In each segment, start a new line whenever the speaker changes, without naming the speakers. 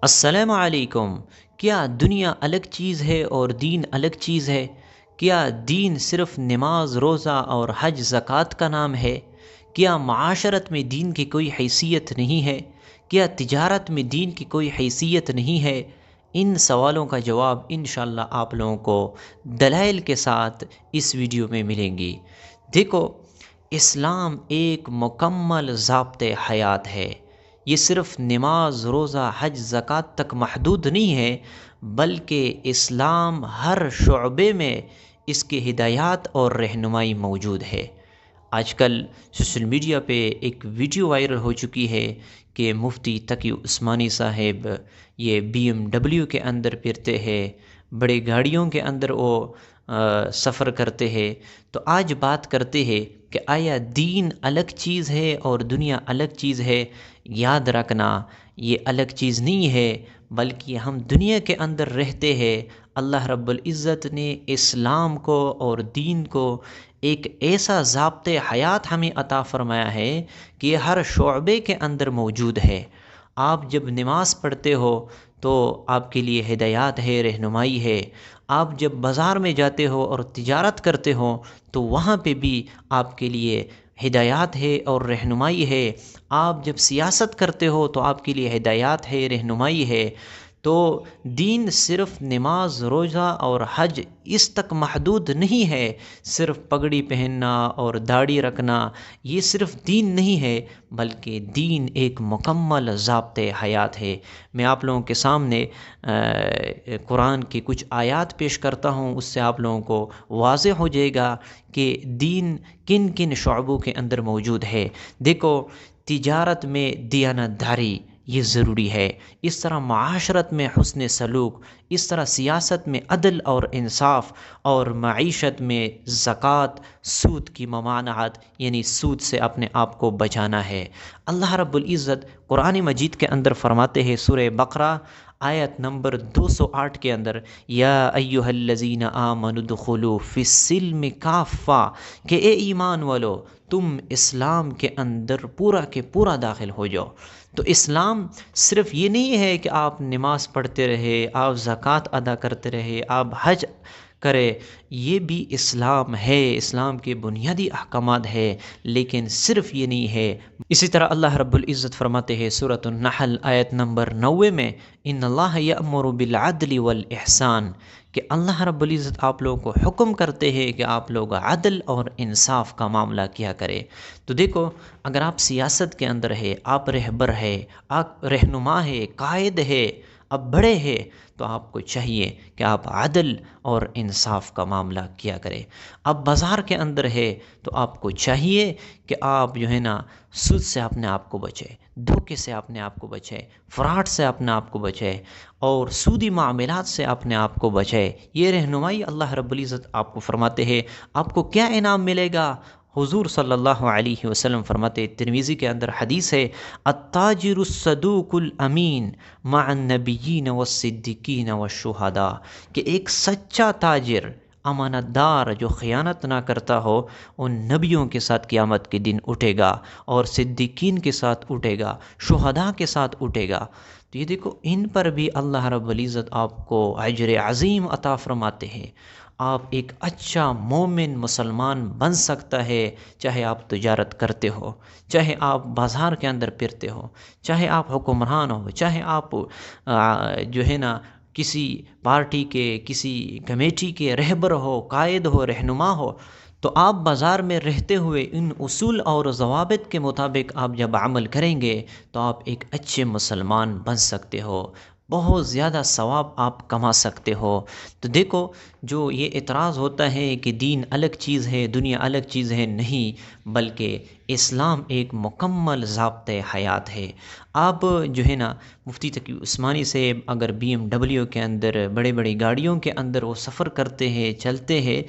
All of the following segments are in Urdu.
السلام علیکم۔ کیا دنیا الگ چیز ہے اور دین الگ چیز ہے؟ کیا دین صرف نماز روزہ اور حج زکوٰۃ کا نام ہے؟ کیا معاشرت میں دین کی کوئی حیثیت نہیں ہے؟ کیا تجارت میں دین کی کوئی حیثیت نہیں ہے؟ ان سوالوں کا جواب انشاءاللہ آپ لوگوں کو دلائل کے ساتھ اس ویڈیو میں ملیں گی۔ دیکھو، اسلام ایک مکمل ضابطۂ حیات ہے۔ یہ صرف نماز روزہ حج زکوٰۃ تک محدود نہیں ہے، بلکہ اسلام ہر شعبے میں اس کے ہدایات اور رہنمائی موجود ہے۔ آج کل سوشل میڈیا پہ ایک ویڈیو وائرل ہو چکی ہے کہ مفتی تقی عثمانی صاحب یہ BMW کے اندر پھرتے ہیں، بڑے گاڑیوں کے اندر وہ سفر کرتے ہیں۔ تو آج بات کرتے ہیں کہ آیا دین الگ چیز ہے اور دنیا الگ چیز ہے؟ یاد رکھنا، یہ الگ چیز نہیں ہے، بلکہ ہم دنیا کے اندر رہتے ہیں۔ اللہ رب العزت نے اسلام کو اور دین کو ایک ایسا ضابطۂ حیات ہمیں عطا فرمایا ہے کہ یہ ہر شعبے کے اندر موجود ہے۔ آپ جب نماز پڑھتے ہو تو آپ کے لیے ہدایات ہے، رہنمائی ہے۔ آپ جب بازار میں جاتے ہو اور تجارت کرتے ہو تو وہاں پہ بھی آپ کے لیے ہدایات ہے اور رہنمائی ہے۔ آپ جب سیاست کرتے ہو تو آپ کے لیے ہدایات ہے، رہنمائی ہے۔ تو دین صرف نماز روزہ اور حج اس تک محدود نہیں ہے۔ صرف پگڑی پہننا اور داڑھی رکھنا یہ صرف دین نہیں ہے، بلکہ دین ایک مکمل ضابطۂ حیات ہے۔ میں آپ لوگوں کے سامنے قرآن کی کچھ آیات پیش کرتا ہوں، اس سے آپ لوگوں کو واضح ہو جائے گا کہ دین کن کن شعبوں کے اندر موجود ہے۔ دیکھو، تجارت میں دیانت داری یہ ضروری ہے، اس طرح معاشرت میں حسن سلوک، اس طرح سیاست میں عدل اور انصاف، اور معیشت میں زکوٰۃ، سود کی ممانعت یعنی سود سے اپنے آپ کو بچانا ہے۔ اللہ رب العزت قرآن مجید کے اندر فرماتے ہیں، سورہ بقرہ آیت نمبر 208 کے اندر، یا ایھا الذین آمنوا ادخلوا فی السلم کافہ، کہ اے ایمان والو تم اسلام کے اندر پورا کے پورا داخل ہو جاؤ۔ تو اسلام صرف یہ نہیں ہے کہ آپ نماز پڑھتے رہے، آپ زکوٰۃ ادا کرتے رہے، آپ حج کرے، یہ بھی اسلام ہے، اسلام کے بنیادی احکامات ہے، لیکن صرف یہ نہیں ہے۔ اسی طرح اللہ رب العزت فرماتے ہیں سورۃ النحل آیت نمبر 90 میں، ان اللہ یأمر بالعدل والاحسان، کہ اللہ رب العزت آپ لوگوں کو حکم کرتے ہیں کہ آپ لوگ عدل اور انصاف کا معاملہ کیا کرے۔ تو دیکھو، اگر آپ سیاست کے اندر ہے، آپ رہبر ہے، آپ رہنما ہے، قائد ہے، آپ بڑے ہیں، تو آپ کو چاہیے کہ آپ عدل اور انصاف کا معاملہ کیا کریں۔ آپ بازار کے اندر ہے تو آپ کو چاہیے کہ آپ جو ہے نا سود سے اپنے آپ کو بچے، دھوکے سے اپنے آپ کو بچے، فراڈ سے اپنے آپ کو بچے، اور سودی معاملات سے اپنے آپ کو بچے۔ یہ رہنمائی اللہ رب العزت آپ کو فرماتے ہیں۔ آپ کو کیا انعام ملے گا؟ حضور صلی اللہ علیہ وسلم فرماتے، ترمذی کے اندر حدیث ہے، التاجر الصدوق الامین مع النبیین والصدیقین والشہداء، کہ ایک سچا تاجر، امانت دار جو خیانت نہ کرتا ہو، ان نبیوں کے ساتھ قیامت کے دن اٹھے گا، اور صدیقین کے ساتھ اٹھے گا، شہداء کے ساتھ اٹھے گا۔ تو یہ دیکھو، ان پر بھی اللہ رب العزت آپ کو اجر عظیم عطا فرماتے ہیں۔ آپ ایک اچھا مومن مسلمان بن سکتا ہے، چاہے آپ تجارت کرتے ہو، چاہے آپ بازار کے اندر پھرتے ہو، چاہے آپ حکمران ہو، چاہے آپ جو ہے نا کسی پارٹی کے، کسی کمیٹی کے رہبر ہو، قائد ہو، رہنما ہو۔ تو آپ بازار میں رہتے ہوئے ان اصول اور ضوابط کے مطابق آپ جب عمل کریں گے تو آپ ایک اچھے مسلمان بن سکتے ہو، بہت زیادہ ثواب آپ کما سکتے ہو۔ تو دیکھو، جو یہ اعتراض ہوتا ہے کہ دین الگ چیز ہے، دنیا الگ چیز ہے، نہیں، بلکہ اسلام ایک مکمل ضابطۂ حیات ہے۔ آپ جو ہے نا مفتی تقی عثمانی سے اگر BMW کے اندر، بڑے بڑی گاڑیوں کے اندر وہ سفر کرتے ہیں، چلتے ہیں،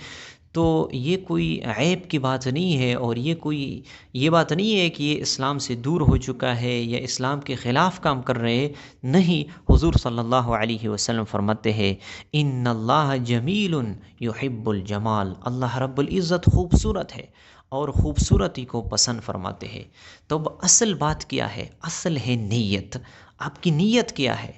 تو یہ کوئی عیب کی بات نہیں ہے، اور یہ بات نہیں ہے کہ یہ اسلام سے دور ہو چکا ہے یا اسلام کے خلاف کام کر رہے ہیں۔ نہیں، حضور صلی اللہ علیہ وسلم فرماتے ہیں، ان اللہ جمیل یحب الجمال، اللہ رب العزت خوبصورت ہے اور خوبصورتی کو پسند فرماتے ہیں۔ تو اب اصل بات کیا ہے؟ اصل ہے نیت۔ آپ کی نیت کیا ہے؟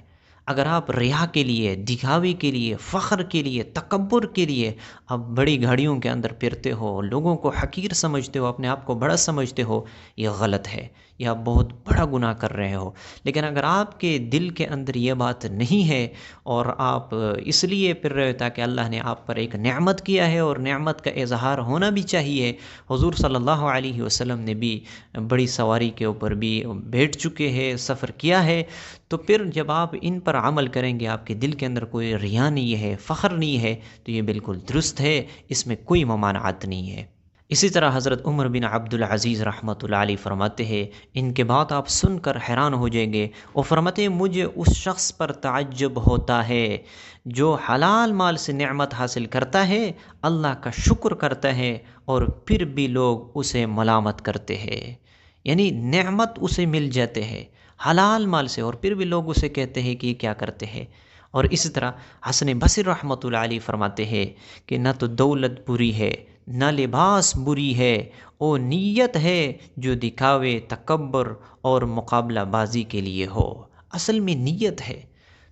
اگر آپ ریا کے لیے، دکھاوے کے لیے، فخر کے لیے، تکبر کے لیے آپ بڑی گاڑیوں کے اندر پھرتے ہو، لوگوں کو حقیر سمجھتے ہو، اپنے آپ کو بڑا سمجھتے ہو، یہ غلط ہے، یہ آپ بہت بڑا گناہ کر رہے ہو۔ لیکن اگر آپ کے دل کے اندر یہ بات نہیں ہے اور آپ اس لیے پھر رہے ہو تاکہ اللہ نے آپ پر ایک نعمت کیا ہے اور نعمت کا اظہار ہونا بھی چاہیے، حضور صلی اللہ علیہ وسلم نے بھی بڑی سواری کے اوپر بھی بیٹھ چکے ہیں، سفر کیا ہے، تو پھر جب آپ ان پر عمل کریں گے، آپ کے دل کے اندر کوئی ریا نہیں ہے، فخر نہیں ہے، تو یہ بالکل درست ہے، اس میں کوئی ممانعت نہیں ہے۔ اسی طرح حضرت عمر بن عبد العزیز رحمۃ اللہ علیہ فرماتے ہیں، ان کے بات آپ سن کر حیران ہو جائیں گے، وہ فرماتے ہیں مجھے اس شخص پر تعجب ہوتا ہے جو حلال مال سے نعمت حاصل کرتا ہے، اللہ کا شکر کرتا ہے، اور پھر بھی لوگ اسے ملامت کرتے ہیں۔ یعنی نعمت اسے مل جاتے ہیں حلال مال سے، اور پھر بھی لوگ اسے کہتے ہیں کہ یہ کیا کرتے ہیں۔ اور اسی طرح حسن بصری رحمۃ اللہ علیہ فرماتے ہیں کہ نہ تو دولت بری ہے، نہ لباس بری ہے، وہ نیت ہے جو دکھاوے، تکبر اور مقابلہ بازی کے لیے ہو۔ اصل میں نیت ہے۔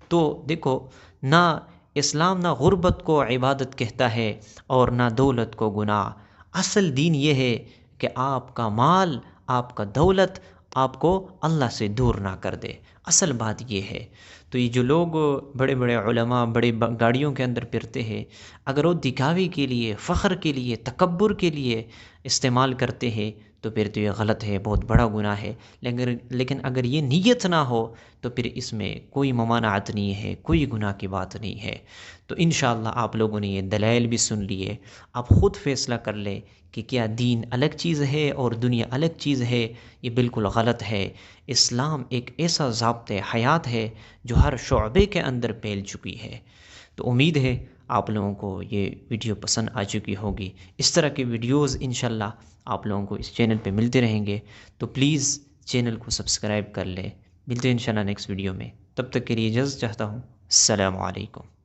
تو دیکھو، نہ اسلام نہ غربت کو عبادت کہتا ہے اور نہ دولت کو گناہ۔ اصل دین یہ ہے کہ آپ کا مال، آپ کا دولت آپ کو اللہ سے دور نہ کر دے۔ اصل بات یہ ہے۔ تو یہ جو لوگ بڑے بڑے علماء بڑے گاڑیوں کے اندر پھرتے ہیں، اگر وہ دکھاوے کے لیے، فخر کے لیے، تکبر کے لیے استعمال کرتے ہیں تو پھر تو یہ غلط ہے، بہت بڑا گناہ ہے۔ لیکن اگر یہ نیت نہ ہو تو پھر اس میں کوئی ممانعت نہیں ہے، کوئی گناہ کی بات نہیں ہے۔ تو انشاءاللہ آپ لوگوں نے یہ دلائل بھی سن لیے، آپ خود فیصلہ کر لیں کہ کیا دین الگ چیز ہے اور دنیا الگ چیز ہے۔ یہ بالکل غلط ہے۔ اسلام ایک ایسا ضابطۂ حیات ہے جو ہر شعبے کے اندر پھیل چکی ہے۔ تو امید ہے آپ لوگوں کو یہ ویڈیو پسند آ چکی ہوگی۔ اس طرح کی ویڈیوز انشاءاللہ آپ لوگوں کو اس چینل پہ ملتے رہیں گے، تو پلیز چینل کو سبسکرائب کر لیں۔ ملتے ہیں انشاءاللہ نیکسٹ ویڈیو میں، تب تک کے لیے اجازت چاہتا ہوں۔ السلام علیکم۔